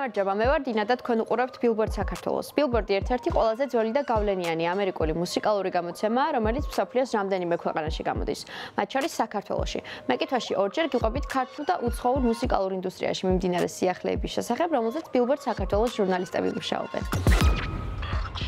გამარჯობა, მე ვარ დინა და თქვენ უყურებთ Billboard საქართველოს. Billboard-ი ერთ-ერთი ყველაზე ძველი და გავლენიანი ამერიკული მუსიკალური გამოცემაა, რომელიც მსოფლიოს რამდენიმე ქვეყანაში გამოდის, მათ შორის საქართველოში. მეკითხვაში ორჯერ გიყვებით ქართულ და უცხოურ მუსიკალურ ინდუსტრიაში მიმდინარე სიახლეების შესახებ, რომელზეც Billboard საქართველოს ჟურნალისტები მუშაობენ.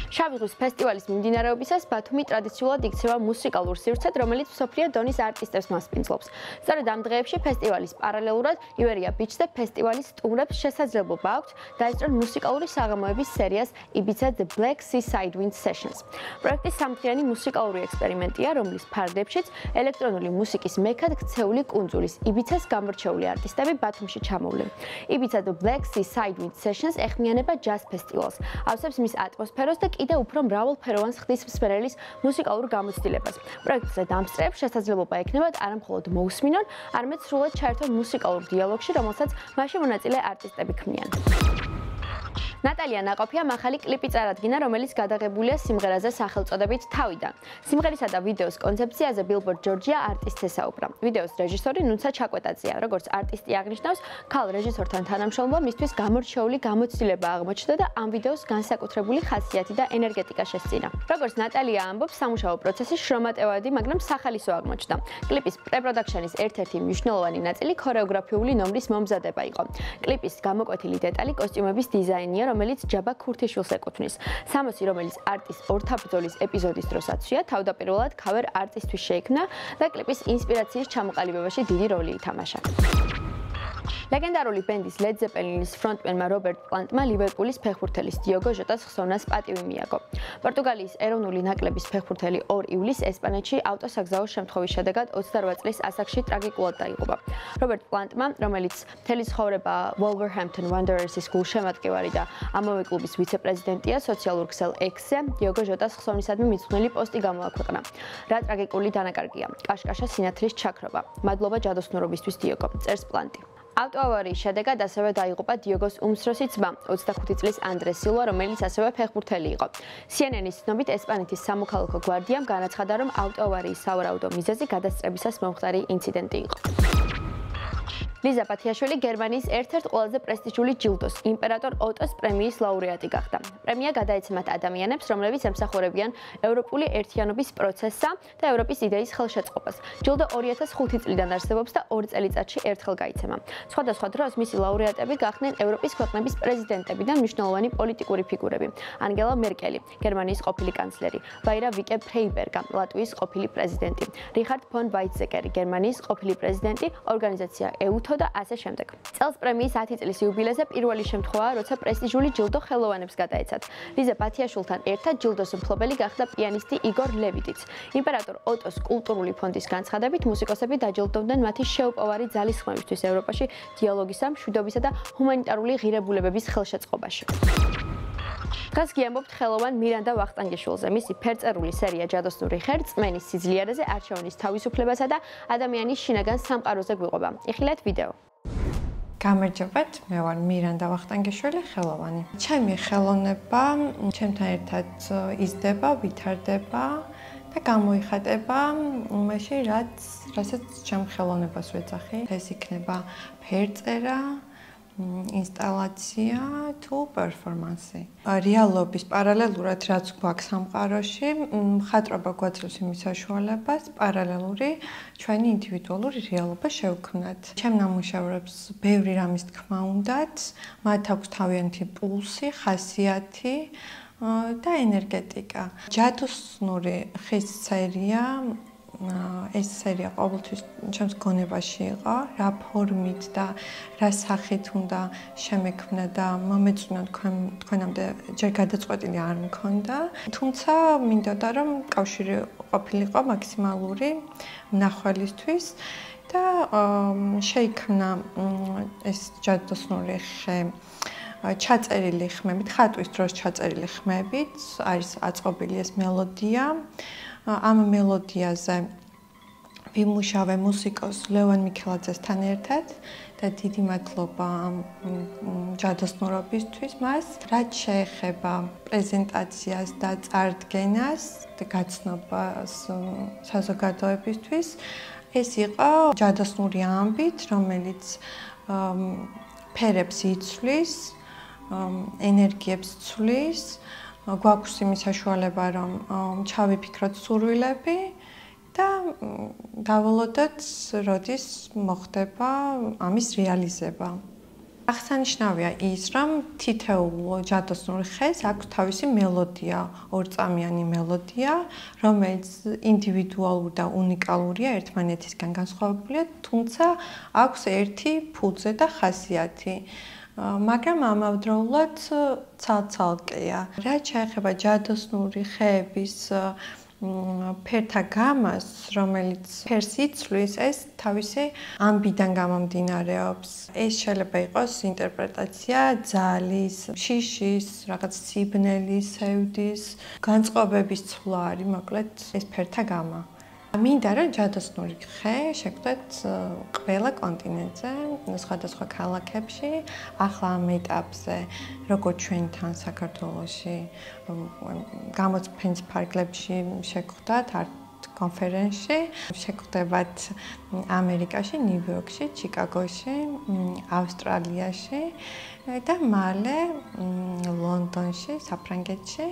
შავი ზღვის ფესტივალის მიმდინარეობისას ბათუმი ტრადიციულად იქცევა მუსიკალურ სივრცედ, რომელიც მსოფლიო დონის არტისტებს მასპინძლობს. სწორედ ამ დღეებში ფესტივალის პარალელურად ივერია ბიჩს და ფესტივალის სტუმრებს შესაძლებლობა აქვთ დაესწრონ მუსიკალური საღამოების სერიას Ibiza The Black Sea Sidewind Sessions. პროექტი სამდღიანი მუსიკალური ექსპერიმენტია, რომლის ფარგლებშიც ელექტრონული მუსიკის მექად ქცეული კუნძულის Ibizas გამორჩეული არტისტები ბათუმში ჩამოვლენ. Ibiza The Black Sea Sidewind Sessions ეხმიანება ჯაზ ფესტივალს, ავსებს მის ატმოსფეროს და კიდევ უფრო მრავალფეროვანს ღვთისმსმენელის მუსიკალურ გამოცდილებას. პროექტზე დამსწრეებს შესაძლებლობა ექნებათ არამხოლოდ მოусმინონ, არამედ სრულად ჩაერთონ მუსიკალურ დიალოგში, რომელსაც მასში მონაწილე არტისტები ქმნიან. ნატალია ნაყოფიამ ახალი კლიპი წარადგინა, რომელიც გადაღებულია სიმღერაზე სახელწოდებით თავიდან. სიმღერისა და ვიდეოს კონცეფციაზე Billboard Georgia არტისტს ესაუბრა. ვიდეოს რეჟისორი ნუცა ჩაკვეტაძეა, როგორც არტისტი აღნიშნავს, ქალ რეჟისორთან თანამშრომლობა მისთვის გამორჩეული გამოცდილება აღმოჩნდა და ამ ვიდეოს განსაკუთრებული ხასიათი და ენერგეტიკა შესწინა. როგორც ნატალია ამბობს, სამუშაო პროცესი შრომატევადი, მაგრამ სახალისო აღმოჩნდა. კლიპის პრე-პროდაქშენის ერთ-ერთი მნიშვნელოვანი ნაწილი ქორეოგრაფიული ნომრის მომზადება იყო. კლიპის გამოკვეთილი დეტალი კოსტიუმების დიზაინია, რომელიც ჯაბა ქურთიშვილს ეკუთვნის. სამოსი, რომელიც არტის ორთაბრძოლის ეპიზოდის დროს აცვია, თავდაპირველად ქავერ არტისტვის შეიქმნა და კლიპის ინსპირაციის ჩამოყალიბებაში დიდი როლი ითამაშა. ლეგენდარული ბენდის Led Zeppelin-ის ფრონტმენმა რობერტ პლანტმა ლივერპულის ფეხბურთელის დიოგო ჟოტას ხსოვნას პატივი მიაგო. პორტუგალიის ეროვნული ნაკრების ფეხბურთელი 2 ივლისს ესპანეთში ავტოსაგზაო შემთხვევის შედეგად 28 წლის ასაკში ტრაგიკულად დაიღუპა. რობერტ პლანტმა, რომელიც მთელი ცხოვრება Wolverhampton Wanderers-ის გულშემატკივარი და ამავე კლუბის ვიცე-პრეზიდენტია, სოციალურ ქსელ X-ზე დიოგო ჟოტას ხსოვნისადმი მიძღვნილი პოსტი გამოაქვეყნა. რა ტრაგიკული დანაკარგია, კაშკაშა სინათლის ჩაქრობა. მადლობა ჯადოსნურობისთვის დიოგო, წერს პლანტი. ავტოავარიის შედეგად ასევე დაიღუპა დიოგოს უმცროსი ძმა, 25 წლის ანდრე სილვა, რომელიც ასევე ფეხბურთელი იყო. CNN-ის ცნობით, ესპანეთის სამოქალაქო გვარდიამ განაცხადა, რომ ავტოავარიის სავარაუდო მიზეზი გადასწრებისას მომხდარი ინციდენტი იყო. ლიზა პათიაშვილი გერმანიის ერთ-ერთ ყველაზე პრესტიჟული ჯილდოს, იმპერატორ ოტოს პრემიის ლაურეატი გახდა. პრემია გადაეცემათ ადამიანებს, რომლებიც ემსახურებიან ევროპული ერთიანობის პროცესსა და ევროპის იდეის ხელშეწყობას. ჯილდო 2005 წლიდან არსებობს და 2 წელიწადში ერთხელ გაიცემა. სხვადასხვა დროს მისი ლაურეატები გახდნენ ევროპის ქვეყნების პრეზიდენტები და მნიშვნელოვანი პოლიტიკური ფიგურები. ანგელა მერკელი, გერმანიის ყოფილი კანცლერი, ვაირა ვიკე ფრეიბერგა, ლატვიის ყოფილი პრეზიდენტი, რიხარდ ფონ ვაიცეკერი, გერმანიის ყოფილი პრეზიდენტი, ორგანიზაცია EUTO და ასე შემდეგ. წელს პრემიის 10 წლის იუბილეზე პირველი შემთხვევაა, როცა პრესტიჟული ჯილდო ხელოვანებს გადაეცათ. ლიზა პათიაშვილთან ერთად ჯილდოს მფლობელი გახდა პიანისტი იგორ ლევიტიც. იმპერატორ ოტოს კულტურული ფონდის განცხადებით, მუსიკოსები დაჯილდოვდნენ მათი შეუპოვარი ძალისხმევისთვის ევროპაში დიალოგისა, მშვიდობისა და ჰუმანიტარული ღირებულებების ხელშეწყობაში. დღეს გიამბობთ ხელოვან მირანდა ვახტანგიშვილზე. მისი ფერწერული სერია ჯადოსნური ხე რწმენის სიძლიერეზე, არჩევნის თავისუფლებასა და ადამიანის შინაგან სამყაროზე გვიყვება. იხილეთ ვიდეო. გამარჯობათ, მე ვარ მირანდა ვახტანგიშვილი, ხელოვანი. ჩემი ხელოვნება ჩემთან ერთად იზრდება, ვითარდება და გამოიხატება იმაში, რასაც ჩემ ხელოვნებას ვეძახი. ეს იქნება ფერწერა, ინსტალაცია თუ პერფორმანსი. რეალობის პარალელურად რაც გვაქვს სამყაროში, მხატვრობა გვაძლევს იმის საშუალებას პარალელური ჩვენი ინდივიდუალური რეალობა შევქმნათ. ჩემ ნამუშევრებს ბევრი რამის თქმა უნდათ, მათ აქვს თავიანთი პულსი, ხასიათი და ენერგეტიკა. ჯადოსნური ხის სერია ეს სერია ყოველთვის ჩემს გონებაში იყო, რა ფორმით და რა სახით უნდა შემექმნა და მომეწონა თქვენამდე ჯერ გადაწყვეტილი არ მქონდა. თუმცა მინდოდა რომ კავშირი ყოფილიყო მაქსიმალური მნახველისთვის და შეიქმნა ეს ჯადოსნური ხე ჩაწერილი ხმებით, ხატვის დროს ჩაწერილი ხმებით, არის აწყობილი ეს მელოდია. ამ მელოდიაზე ვიმუშავე მუსიკოს ლევან მიქელაძესთან ერთად და დიდი მადლობა ჯადოსნურობისთვის მას. რაც შეეხება პრეზენტაციას და წარდგენას და გაცნობას საზოგადოებისთვის, ეს იყო ჯადოსნური ამბით, რომელიც ფერებს იცვლის, ენერგიებს ცვლის, გვაქვს იმის საშუალება, რომ ჩავიფიქროთ სურვილები და დავალოდოთ, როდის მოხდება ამის რეალიზება. აღსანიშნავია ის, რომ თითოეულ ჯადოსნურ ხეს აქვს თავისი მელოდია, ორწამიანი მელოდია, რომელიც ინდივიდუალური და უნიკალურია, ერთმანეთისგან განსხვავებულია, თუმცა აქვს ერთი ფუძე და ხასიათი. მაგრამ ამავდროულად ცალ-ცალკეა. რაც შეეხება ჯადოსნური ხეების ფერთა გამას, რომელიც ფერს იცვლის, ეს თავისი ამბიდან გამომდინარეობს. ეს შეიძლება იყოს ინტერპრეტაცია ძალის, შიშის, რაღაც სიბნელის, სევდის, განწყობების ცვლა არის, მოკლედ ეს ფერთა გამა. მინდა რომ ჯადოსნური ხე შეგვდეთ ყველა კონტინენტზე, სხვადასხვა ქალაქებში, ახლა ამ ეტაპზე, როგორც ჩვენთან საქართველოში, გამოცფენის ფარგლებში შეგვდათ კონფერენცში, შეგვდებათ ამერიკაში, ნიუ-იორკში, ჩიკაგოში, ავსტრალიაში და მალე ლონდონში, საფრანგეთში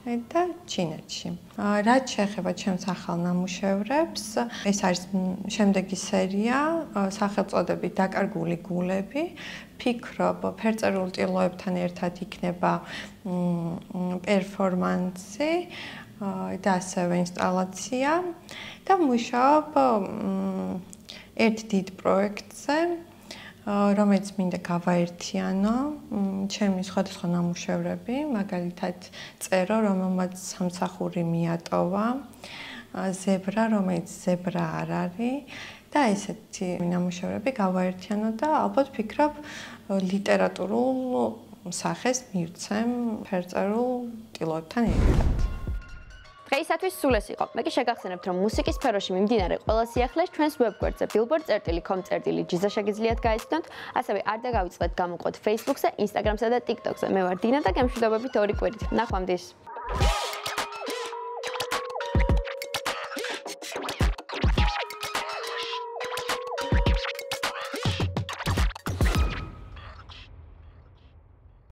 და ჩინეთში. რაც შეეხება ჩემს ახალ ნამუშევრებს, ეს არის შემდეგი სერია, სახელწოდებით დაკარგული გულები. ფიქრობ, ფერწერულ ტილოებთან ერთად იქნება პერფორმანსი და ასევე ინსტალაცია და მუშაობ ერთ დიდ პროექტზე, რომელიც მინდა გავაერთიანო, ჩემი სხვადასხვა ნამუშევრები, მაგალითად წერო, რომელმაც სამსახური მიატოვა, ზებრა, რომელიც ზებრა არ არის და ესეთი ნამუშევრები გავაერთიანო და ალბათ ფიქრობ ლიტერატურულ სახეს მივცემ ფერწერულ ტილოებთან ერთად. დღეისათვის სულ ეს იყო. მე კი შეგახსენებთ, რომ მუსიკის სფეროში მიმდინარე ყველა სიახლეს ჩვენს ვებგვერდზე billboard.com/ჯიზა შეგიძლიათ გაიცნოთ, ასევე არ დაგავიწყდეთ გამოყვეთ Facebook-ზე, Instagram-სა და TikTok-ზე. მე ვარ დინა და გემშვიდობებით ორი კვირით. ნახვამდის.